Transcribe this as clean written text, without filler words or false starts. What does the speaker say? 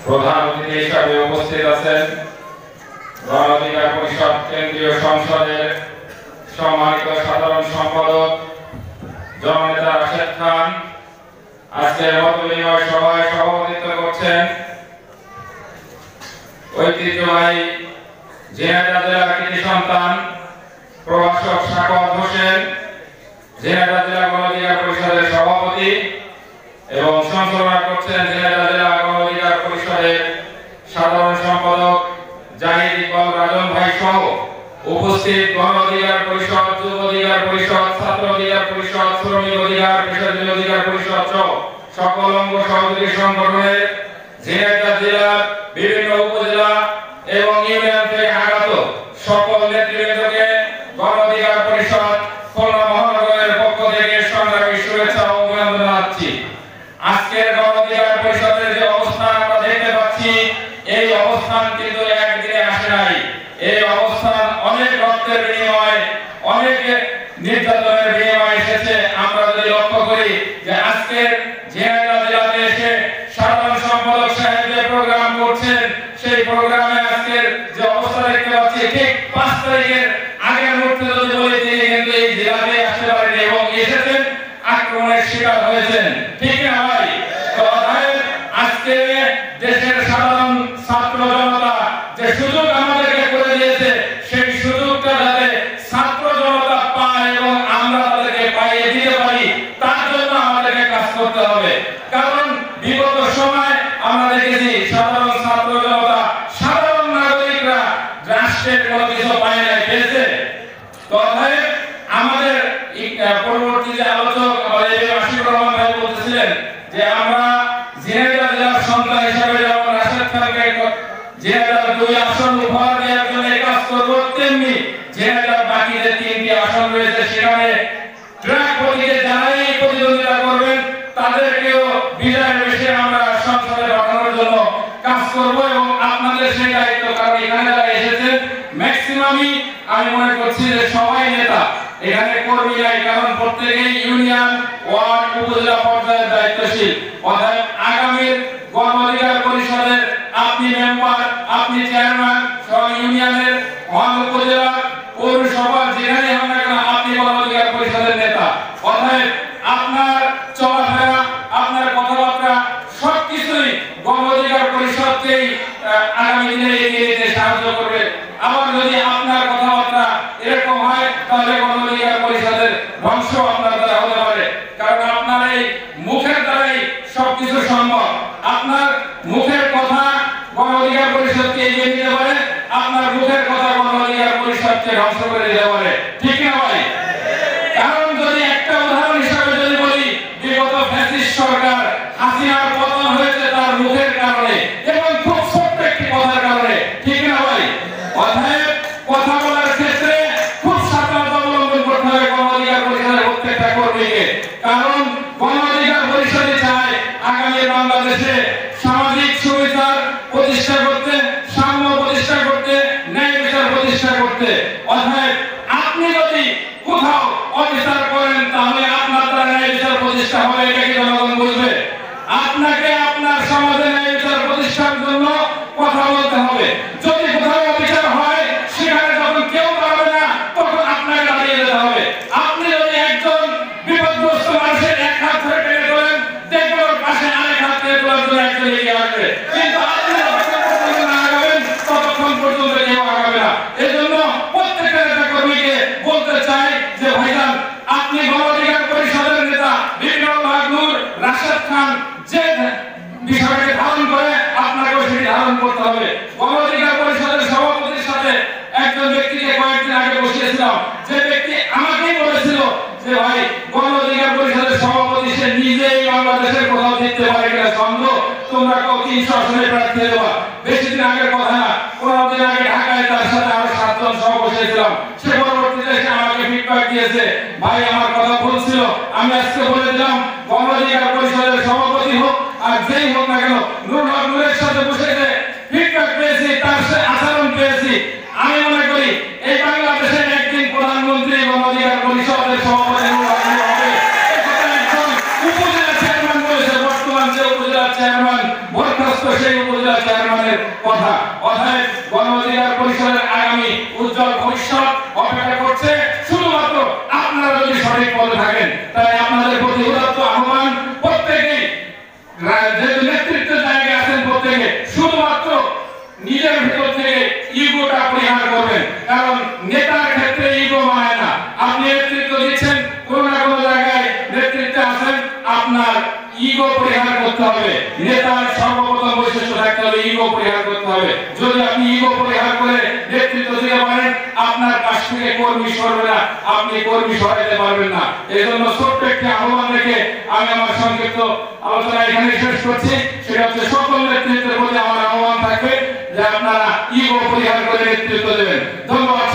প্রধান অতিথি হিসেবে উপস্থিত আছেন গণ অধিকার পরিষদ কেন্দ্রীয় সংসদের সম্মানিত সাধারণ সম্পাদক জননেতা রাশেদ খান। আজকের মত বিনিময় সভায় সভাপতিত্ব করছেন ঐতিহ্যবাহী ঝিনাইদহ জেলার কৃতি সন্তান প্রভাষক সাখাওয়াত হোসেন, ঝিনাইদহ জেলা গণ অধিকার পরিষদের সভাপতি, এবং সঞ্চালনা করছেন ঝিনাইদহ জেলা গণ অধিকার পরিষদের সাধারণ সম্পাদক জাহিদ ইকবাল রাজন ভাই সহ উপস্থিত গণ অধিকার পরিষদ, যুব অধিকার পরিষদ, ছাত্র অধিকার পরিষদ, শ্রমিক অধিকার, পেশাজীবী অধিকার পরিষদ সহ সকল অঙ্গ সহযোগী সংগঠনের ঝিনাইদহ জেলার বিভিন্ন উপজেলা এবং ইউনিয়ন থেকে আগত সকল নেতৃবৃন্দকে গণ অধিকার পরিষদ খুলনা মহানগরের পক্ষ থেকে সংগ্রামী শুভেচ্ছা ও অভিনন্দন জানাচ্ছি। আজকের গণ অধিকার পরিষদের যে অবস্থান আমরা দেখতে পাচ্ছি, এই অবস্থান কিন্তু একদিনে আসে নাই। এই অবস্থান অনেক রক্তের বিনিময়ে, অনেক নির্যাতনের বিনিময়ে এসেছে। আমরা যদি লক্ষ্য করি যে আজকের ঝিনাইদহ জেলাতে এসে সাধারণ সম্পাদক সাহেব যে প্রোগ্রাম করছেন, সেই প্রোগ্রামে আজকের যে অবস্থা দেখতে পাচ্ছি, ঠিক 5 তারিখের আগের মুহূর্তে যদি বলি, তিনি কিন্তু এই জেলাতে আসতে পারেন এবং এসেছেন, আক্রমণের শিকার হয়েছেন। ঠিক না ভাই? তো আজকে দেশের সাধারণ ছাত্র জনতা যে সুযোগ আমাদেরকে করে দিয়েছে, সেই সুযোগটা যাতে ছাত্র জনতা পায় এবং আমরা তাদেরকে পাইয়ে দিতে পারি, তার জন্য আমাদেরকে কাজ করতে হবে। কারণ বিগত সময় আমরা দেখেছি সাধারণ ছাত্র জনতা, সাধারণ নাগরিকরা রাষ্ট্রের কোনো কিছু পায় না, পেয়েছে। তো আমাদের পরবর্তী যে আলোচক আশিকুর রহমান ভাই বলতেছিলেন যে আমরা ঝিনাইদহ জেলার সন্তান হিসাবে যেমন রাশেদ খানকে ঝিনাইদহ 2 আসন উপহার দেওয়ার জন্য কাজ করবো, তেমনি ঝিনাইদহ বাকি যে 3টি আসন রয়েছে সেখানে ট্র্যাক প্রতীকে যারাই প্রতিদ্বন্দ্বিতা করবেন তাদেরকেও বিজয়ের বেশে আমরা সংসদে পাঠানোর জন্য কাজ করব এবং আপনাদের সেই দায়িত্ব। কারণ এখানে যারা এসেছেন ম্যাক্সিমামই আমি মনে করছি যে সবাই নেতা, এখানে কর্মী নাই। কারণ প্রত্যেকেই ইউনিয়ন, ওয়ার্ড, উপজেলা পর্যায়ের দায়িত্বশীল। অর্থাৎ আগামীর গণ অধিকার পরিষদের আপনি মেম্বার, আপনি চেয়ারম্যান, সব ইউনিয়নের, উপজেলা, পৌরসভা, যেখানে হন না কেন আপনি গণ অধিকার পরিষদের নেতা। অর্থাৎ আপনার চলাফেরা, আপনার কথাবার্তা সবকিছুই গণ অধিকার পরিষদকেই আগামী দিনে এগিয়ে নিতে সাহায্য করবে। আবার যদি আপনার কথাবার্তা এরকম হয়, তাহলে গণ অধিকার পরিষদের ধ্বংস আপনার দ্বারা হতে পারে। কারণ আপনার এই মুখের দ্বারাই সবকিছু সম্ভব। আপনার মুখের কথা গণ অধিকার পরিষদকে এগিয়ে নিতে পারে, আপনার মুখের কথা গণ অধিকার পরিষদকে ধ্বংস করে দিতে পারে। ঠিক না ভাই? কারণ যদি একটা উদাহরণ হিসাবে যদি বলি, বিগত ফ্যাসিস্ট সরকার হাসিনার পতন হয়েছে তার মুখের কারণে এবং খুব ছোট্ট একটি কথার কারণে। ঠিক না ভাই? অতএব কথা বলার ক্ষেত্রে খুব সাবধানতা অবলম্বন করতে হবে গণ অধিকার পরিষদের প্রত্যেকটা কর্মীকে। কারণ গণ অধিকার পরিষদই চায় আগামী বাংলাদেশে সামাজিক সুবিচার প্রতিষ্ঠা করতে, সাম্য প্রতিষ্ঠা করতে, ন্যায় বিচার প্রতিষ্ঠা করতে। অতএব আপনি যদি কোথাও অবিচার করেন, তাহলে আপনার দ্বারা ন্যায় বিচার প্রতিষ্ঠা হবে, এটা কি জনগণ বুঝবে? আপনাকে আপনার সমাজে ন্যায় বিচার প্রতিষ্ঠার জন্য কথা বলতে হবে। যদি কোথাও অবিচার হয়, সেখানে যখন কেউ পারবে না, তখন আপনাকে দাঁড়িয়ে যেতে হবে। আপনি যদি একজন বিপদগ্রস্ত মানুষের এক হাত ধরে টেনে তোলেন, দেখবেন ওর পাশে আরেক হাত ধরে তোলার জন্য একজন এগিয়ে আসবে। কিন্তু আপনি যতক্ষণ পর্যন্ত না আগাবেন, ততক্ষণ পর্যন্ত কেউ আগাবে না। এই জন্য প্রত্যেকটা নেতা কর্মীকে বলতে চাই যে ভাইজান, আপনি গণ অধিকার পরিষদের নেতা বিপ্লব বাহাদুর রাশেদ খান যে বিষয়কে ধারণ করে, আপনাকেও সেটি ধারণ করতে হবে। গণ অধিকার পরিষদের সভাপতির সাথে একজন ব্যক্তিকে কয়েকদিন আগে বসিয়েছিলাম, যে ব্যক্তি আমাকেই বলেছিল যে ভাই, গণ অধিকার পরিষদের সভাপতি সে নিজেই বাংলাদেশের কোথাও জিততে পারে কিনা সন্দেহ, তোমরা কেউ 300 আসনে প্রার্থী দেওয়া। বেশি দিন আগের কথা না, 15 দিন আগে ঢাকায় তার সাথে আরো 7 জন সহ বসেছিলাম। সে পরবর্তীতে এসে আমাকে ফিডব্যাক দিয়েছে, ভাই আমার কথা ভুল ছিল, আমি আজকে বলে দিলাম গণ অধিকার পরিষদের সভাপতি হোক আর যেই হোক না কেন, নুরুল হক নূরের সাথে বসে যে ফিডব্যাক পেয়েছি, তার আচরণ পেয়েছি, আমি মনে করি এই বাংলাদেশের একদিন প্রধানমন্ত্রী গণ অধিকার পরিষদের সভাপতি হবে। উপজেলা চেয়ারম্যান বলেছে, বর্তমান যে উপজেলা চেয়ারম্যান দরখাস্ত সেই উপজেলা চেয়ারম্যানের কথা। অতএব গণ অধিকার পরিষদের আগামী উজ্জ্বল ভবিষ্যৎ অপেক্ষা করছে শুধুমাত্র আপনারা যদি সঠিক পথে থাকেন। তাই আপনাদের প্রতি উদাত্ত আহ্বান, প্রত্যেকেই যেহেতু নেতৃত্বের জায়গায় আছেন, প্রত্যেকে শুধুমাত্র নিজের ভিতর থেকে ইগোটা পরিহার করবেন, কারণ নেতার ক্ষেত্রে ইগো মানে না। আপনি নেতৃত্ব দিচ্ছেন, কোনো না কোনো জায়গায় নেতৃত্বে আছেন, আপনার ইগো পরিহার করতে হবে। নেতার সর্বপ্রথম বৈশিষ্ট্য থাকতে হবে ইগো পরিহার করতে হবে। যদি আপনি ইগো পরিহার করে নেতৃত্ব দিতে পারেন, আপনার কাছ থেকে কর্মী সরবে না, আপনি কর্মী সরাইতে পারবেন না। এই জন্য ছোট্ট একটি আহ্বান রেখে আমি আমার সংক্ষিপ্ত আলোচনা এখানে শেষ করছি। সেটা হচ্ছে সকল নেতৃত্বের প্রতি আমার আহ্বান থাকবে যে আপনারা ইগো পরিহার করে নেতৃত্ব দেবেন। ধন্যবাদ।